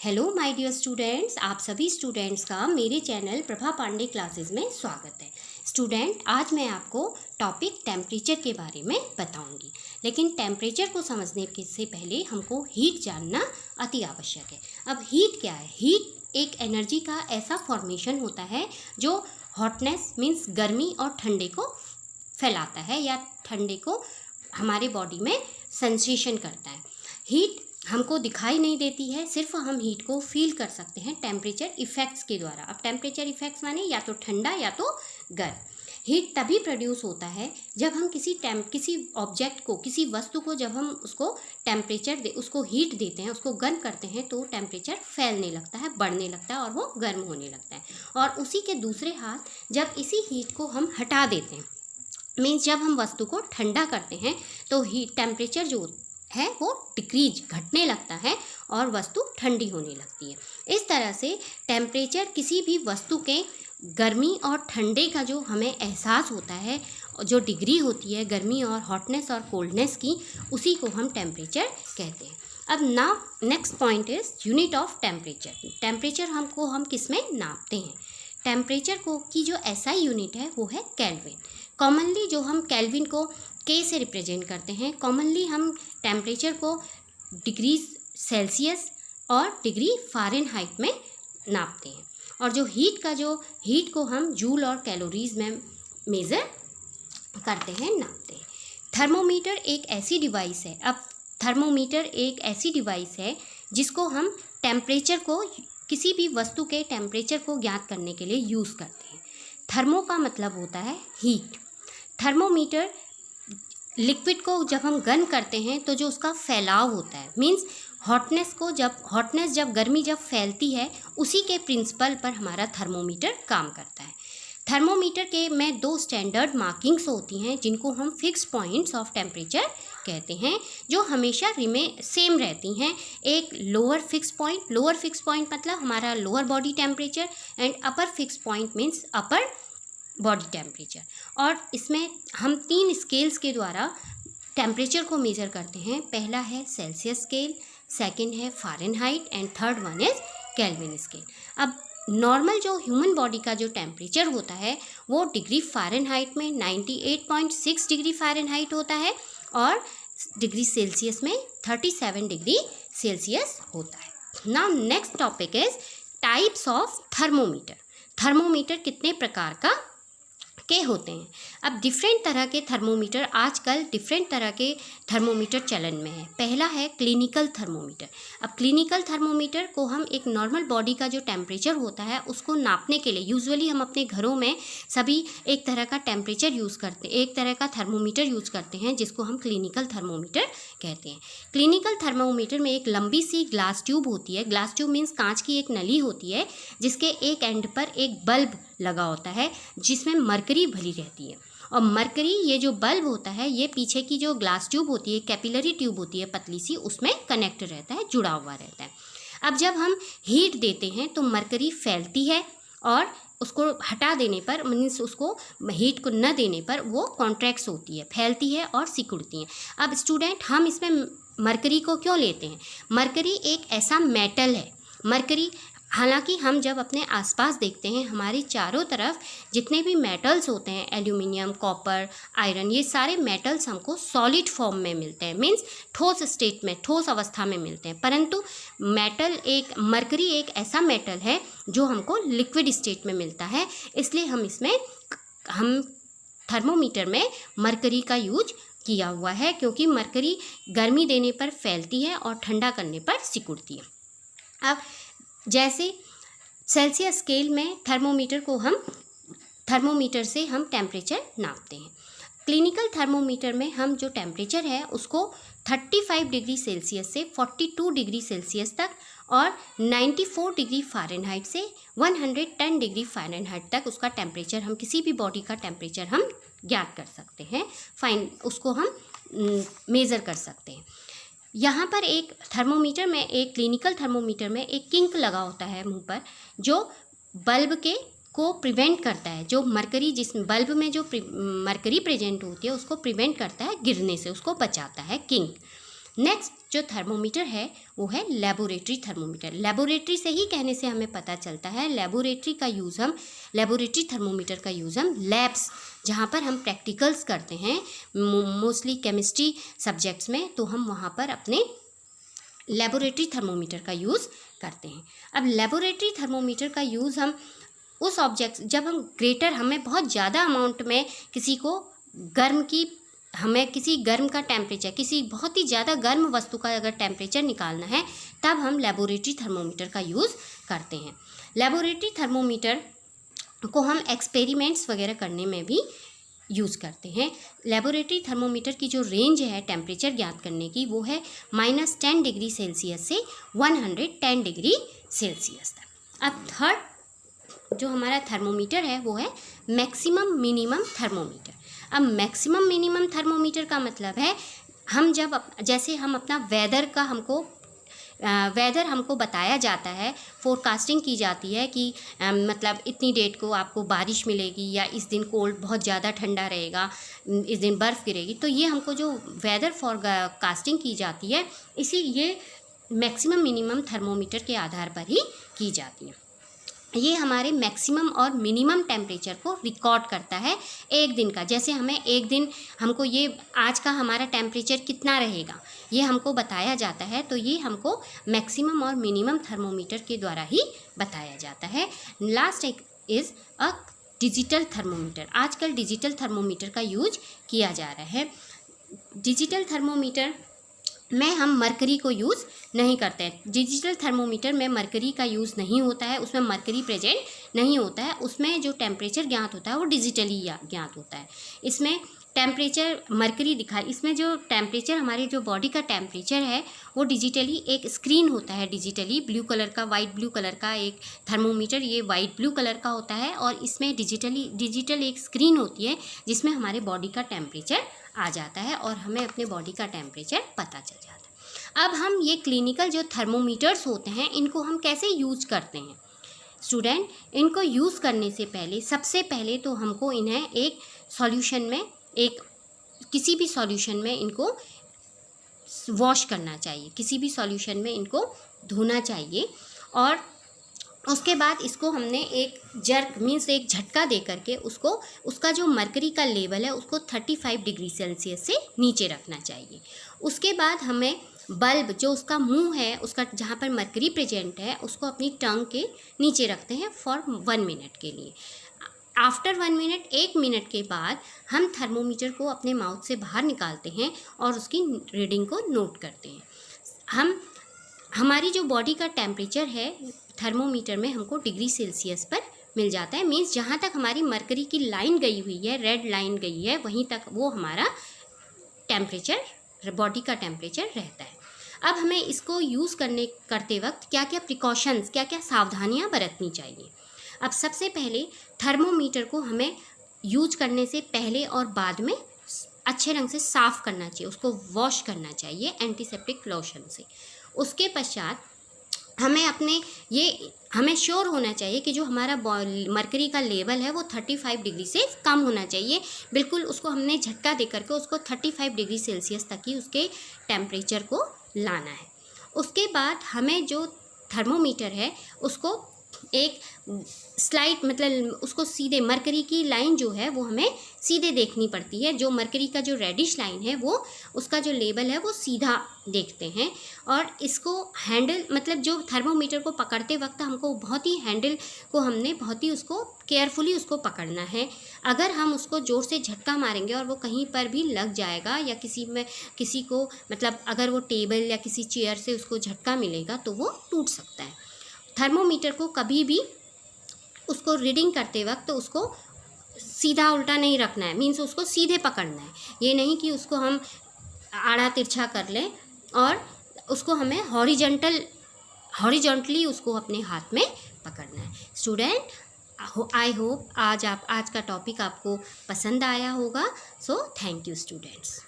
Hello my dear students, आप सभी students का मेरे चैनल प्रभा पांडे क्लासेस में स्वागत है। स्टूडेंट, आज मैं आपको टॉपिक टेम्परेचर के बारे में बताऊंगी, लेकिन टेम्परेचर को समझने से पहले हमको हीट जानना अति आवश्यक है। अब हीट क्या है? हीट एक एनर्जी का ऐसा फॉर्मेशन होता है जो हॉटनेस मीन्स गर्मी और ठंडे को फैलाता है या ठंडे को हमारे बॉडी में सेंसेशन करता है। हीट हमको दिखाई नहीं देती है, सिर्फ हम हीट को फील कर सकते हैं टेम्परेचर इफ़ेक्ट्स के द्वारा। अब टेम्परेचर इफ़ेक्ट्स माने या तो ठंडा या तो गर्म। हीट तभी प्रोड्यूस होता है जब हम किसी ऑब्जेक्ट को, किसी वस्तु को जब हम उसको उसको हीट देते हैं, उसको गर्म करते हैं, तो टेम्परेचर फैलने लगता है, बढ़ने लगता है और वो गर्म होने लगता है। और उसी के दूसरे हाथ जब इसी हीट को हम हटा देते हैं, मीन्स जब हम वस्तु को ठंडा करते हैं, तो हीट टेम्परेचर जो है वो डिक्रीज घटने लगता है और वस्तु ठंडी होने लगती है। इस तरह से टेम्परेचर किसी भी वस्तु के गर्मी और ठंडे का जो हमें एहसास होता है, जो डिग्री होती है गर्मी और हॉटनेस और कोल्डनेस की, उसी को हम टेम्परेचर कहते हैं। अब now next point is unit of temperature. Temperature हम किस में नापते हैं? टेम्परेचर को की जो एसआई यूनिट है वो है केल्विन। कॉमनली जो हम केल्विन को के से रिप्रेजेंट करते हैं, कॉमनली हम टेम्परेचर को डिग्री सेल्सियस और डिग्री फ़ारेनहाइट में नापते हैं। और जो हीट को हम जूल और कैलोरीज में मेज़र करते हैं, नापते हैं। थर्मोमीटर एक ऐसी डिवाइस है। अब थर्मोमीटर एक ऐसी डिवाइस है जिसको हम टेम्परेचर को, किसी भी वस्तु के टेम्परेचर को ज्ञात करने के लिए यूज़ करते हैं। थर्मो का मतलब होता है हीट। थर्मोमीटर लिक्विड को जब हम गर्म करते हैं तो जो उसका फैलाव होता है, मीन्स हॉटनेस जब गर्मी जब फैलती है, उसी के प्रिंसिपल पर हमारा थर्मोमीटर काम करता है। थर्मोमीटर के में 2 स्टैंडर्ड मार्किंग्स होती हैं जिनको हम फिक्स पॉइंट्स ऑफ टेम्परेचर कहते हैं, जो हमेशा सेम रहती हैं। एक लोअर फिक्स पॉइंट मतलब हमारा lower body temperature, and upper fix point means upper body temperature. और इसमें हम 3 स्केल्स के द्वारा टेम्परेचर को मेज़र करते हैं। पहला है सेल्सियस स्केल, सेकंड है Fahrenheit and third one is kelvin scale. अब नॉर्मल जो ह्यूमन बॉडी का जो टेम्परेचर होता है वो डिग्री फ़ारेनहाइट में 98.6 डिग्री फ़ारेनहाइट होता है और डिग्री सेल्सियस में 37 डिग्री सेल्सियस होता है। Now next topic is types of thermometer. Thermometer कितने प्रकार का के होते हैं? अब डिफरेंट तरह के थर्मोमीटर, आजकल डिफरेंट तरह के थर्मोमीटर चलन में है। पहला है क्लिनिकल थर्मोमीटर। अब क्लिनिकल थर्मोमीटर को हम एक नॉर्मल बॉडी का जो टेम्परेचर होता है उसको नापने के लिए, यूजुअली हम अपने घरों में सभी एक तरह का टेम्परेचर यूज़ करते हैं, एक तरह का थर्मोमीटर यूज़ करते हैं जिसको हम क्लिनिकल थर्मोमीटर कहते हैं। क्लिनिकल थर्मोमीटर में एक लंबी सी ग्लास ट्यूब होती है। ग्लास ट्यूब मीन्स कांच की एक नली होती है जिसके एक एंड पर एक बल्ब लगा होता है जिसमें मरकरी भरी रहती है। और मरकरी, ये जो बल्ब होता है, ये पीछे की जो ग्लास ट्यूब होती है, कैपिलरी ट्यूब होती है पतली सी, उसमें कनेक्ट रहता है, जुड़ा हुआ रहता है। अब जब हम हीट देते हैं तो मरकरी फैलती है और उसको हटा देने पर, मीन्स उसको हीट को न देने पर, वो कॉन्ट्रैक्ट्स होती है, फैलती है और सिकुड़ती हैं। अब स्टूडेंट, हम इसमें मरकरी को क्यों लेते हैं? मरकरी एक ऐसा मेटल है। मरकरी, हालांकि हम जब अपने आसपास देखते हैं, हमारी चारों तरफ जितने भी मेटल्स होते हैं, एल्यूमिनियम, कॉपर, आयरन, ये सारे मेटल्स हमको सॉलिड फॉर्म में मिलते हैं, मीन्स ठोस स्टेट में, ठोस अवस्था में मिलते हैं। परंतु मरकरी एक ऐसा मेटल है जो हमको लिक्विड स्टेट में मिलता है, इसलिए हम थर्मोमीटर में मरकरी का यूज किया हुआ है, क्योंकि मरकरी गर्मी देने पर फैलती है और ठंडा करने पर सिकुड़ती है। अब जैसे सेल्सियस स्केल में थर्मोमीटर से हम टेम्परेचर नापते हैं। क्लिनिकल थर्मोमीटर में हम जो टेम्परेचर है उसको 35 डिग्री सेल्सियस से 42 डिग्री सेल्सियस तक और 94 डिग्री फ़ारेनहाइट से 110 डिग्री फ़ारेनहाइट तक उसका टेम्परेचर, हम किसी भी बॉडी का टेम्परेचर हम ज्ञात कर सकते हैं, उसको हम मेज़र कर सकते हैं। यहाँ पर एक क्लिनिकल थर्मोमीटर में एक किंक लगा होता है मुंह पर, जो बल्ब को प्रिवेंट करता है, जो मरकरी, जिस बल्ब में जो मरकरी प्रेजेंट होती है उसको प्रिवेंट करता है गिरने से, उसको बचाता है किंक। नेक्स्ट जो थर्मोमीटर है वो है लेबोरेटरी थर्मोमीटर। लेबोरेटरी से ही कहने से हमें पता चलता है, लेबोरेटरी थर्मोमीटर का यूज़ हम लैब्स, जहाँ पर हम प्रैक्टिकल्स करते हैं मोस्टली केमिस्ट्री सब्जेक्ट्स में, तो हम वहाँ पर अपने लेबोरेटरी थर्मोमीटर का यूज़ करते हैं। अब लेबोरेटरी थर्मोमीटर का यूज़ हम उस ऑब्जेक्ट, जब हम ग्रेटर, हमें बहुत ज़्यादा अमाउंट में किसी गर्म का टेम्परेचर, किसी बहुत ही ज़्यादा गर्म वस्तु का अगर टेम्परेचर निकालना है, तब हम लेबोरेटरी थर्मोमीटर का यूज़ करते हैं। लेबोरेटरी थर्मोमीटर को हम एक्सपेरिमेंट्स वगैरह करने में भी यूज़ करते हैं। लेबोरेटरी थर्मोमीटर की जो रेंज है टेम्परेचर ज्ञात करने की, वो है -10 डिग्री सेल्सियस से 110 डिग्री सेल्सियस तक। अब थर्ड जो हमारा थर्मोमीटर है वो है मैक्सिमम मिनिमम थर्मोमीटर। अब मैक्सिमम मिनिमम थर्मोमीटर का मतलब है, हम जैसे हम अपना वेदर हमको बताया जाता है, फोरकास्टिंग की जाती है कि मतलब इतनी डेट को आपको बारिश मिलेगी, या इस दिन कोल्ड बहुत ज़्यादा ठंडा रहेगा, इस दिन बर्फ़ गिरेगी, तो ये हमको जो वेदर फोरकास्टिंग की जाती है, ये मैक्सिमम मिनिमम थर्मोमीटर के आधार पर ही की जाती है। ये हमारे मैक्सिमम और मिनिमम टेम्परेचर को रिकॉर्ड करता है एक दिन का। जैसे हमें एक दिन हमको ये आज का हमारा टेम्परेचर कितना रहेगा ये हमको बताया जाता है, तो ये हमको मैक्सिमम और मिनिमम थर्मोमीटर के द्वारा ही बताया जाता है। लास्ट एक इज़ अ डिजिटल थर्मोमीटर। आजकल डिजिटल थर्मोमीटर का यूज किया जा रहा है। डिजिटल थर्मोमीटर में हम मरकरी को यूज़ नहीं करते हैं। डिजिटल थर्मोमीटर में मरकरी का यूज़ नहीं होता है, उसमें मरकरी प्रेजेंट नहीं होता है। उसमें जो टेम्परेचर ज्ञात होता है वो डिजिटली ज्ञात होता है। इसमें टेम्परेचर मरकरी इसमें जो टेम्परेचर, हमारे जो बॉडी का टेम्परेचर है वो डिजिटली एक स्क्रीन होता है, डिजिटली ब्लू कलर का, वाइट ब्लू कलर का एक थर्मोमीटर, ये वाइट ब्लू कलर का होता है, और इसमें डिजिटल एक स्क्रीन होती है जिसमें हमारे बॉडी का टेम्परेचर आ जाता है और हमें अपने बॉडी का टेम्परेचर पता चल जाता है। अब हम ये क्लिनिकल जो थर्मोमीटर्स होते हैं इनको हम कैसे यूज करते हैं स्टूडेंट? इनको यूज़ करने से पहले सबसे पहले तो हमको इन्हें एक सॉल्यूशन में, किसी भी सॉल्यूशन में इनको वॉश करना चाहिए, किसी भी सॉल्यूशन में इनको धोना चाहिए, और उसके बाद इसको हमने एक एक झटका दे करके उसका जो मरकरी का लेवल है उसको 35 डिग्री सेल्सियस से नीचे रखना चाहिए। उसके बाद हमें बल्ब, जो उसका मुंह है, उसका जहाँ पर मरकरी प्रेजेंट है, उसको अपनी टंग के नीचे रखते हैं फॉर 1 मिनट के लिए। आफ्टर 1 मिनट, 1 मिनट के बाद हम थर्मोमीटर को अपने माउथ से बाहर निकालते हैं और उसकी रीडिंग को नोट करते हैं। हमारी जो बॉडी का टेम्परेचर है थर्मोमीटर में हमको डिग्री सेल्सियस पर मिल जाता है। मीन्स जहाँ तक हमारी मरकरी की लाइन गई हुई है, रेड लाइन गई है, वहीं तक वो हमारा टेम्परेचर, बॉडी का टेम्परेचर रहता है। अब हमें इसको यूज़ करते वक्त क्या क्या प्रिकॉशंस, क्या क्या सावधानियाँ बरतनी चाहिए। अब सबसे पहले थर्मोमीटर को हमें यूज करने से पहले और बाद में अच्छे रंग से साफ़ करना चाहिए, उसको वॉश करना चाहिए एंटीसेप्टिक लोशन से। उसके पश्चात हमें श्योर होना चाहिए कि जो हमारा मरकरी का लेवल है वो 35 डिग्री से कम होना चाहिए। बिल्कुल उसको हमने झटका दे करके उसको 35 डिग्री सेल्सियस तक ही उसके टेम्परेचर को लाना है। उसके बाद हमें जो थर्मोमीटर है उसको एक स्लाइड, मतलब उसको सीधे, मरकरी की लाइन जो है वो हमें सीधे देखनी पड़ती है। जो मरकरी का जो रेडिश लाइन है वो, उसका जो लेवल है वो सीधा देखते हैं। और इसको हैंडल, मतलब जो थर्मोमीटर को पकड़ते वक्त हमको हमने बहुत ही उसको केयरफुली उसको पकड़ना है। अगर हम उसको ज़ोर से झटका मारेंगे और वो कहीं पर भी लग जाएगा, या किसी को मतलब अगर वो टेबल या किसी चेयर से उसको झटका मिलेगा तो वो टूट सकता है। थर्मोमीटर को कभी भी उसको रीडिंग करते वक्त उसको सीधा उल्टा नहीं रखना है, मीन्स उसको सीधे पकड़ना है। ये नहीं कि उसको हम आड़ा तिरछा कर लें, और उसको हमें हॉरिजॉन्टली उसको अपने हाथ में पकड़ना है। स्टूडेंट, आई होप आज का टॉपिक आपको पसंद आया होगा। So thank you students.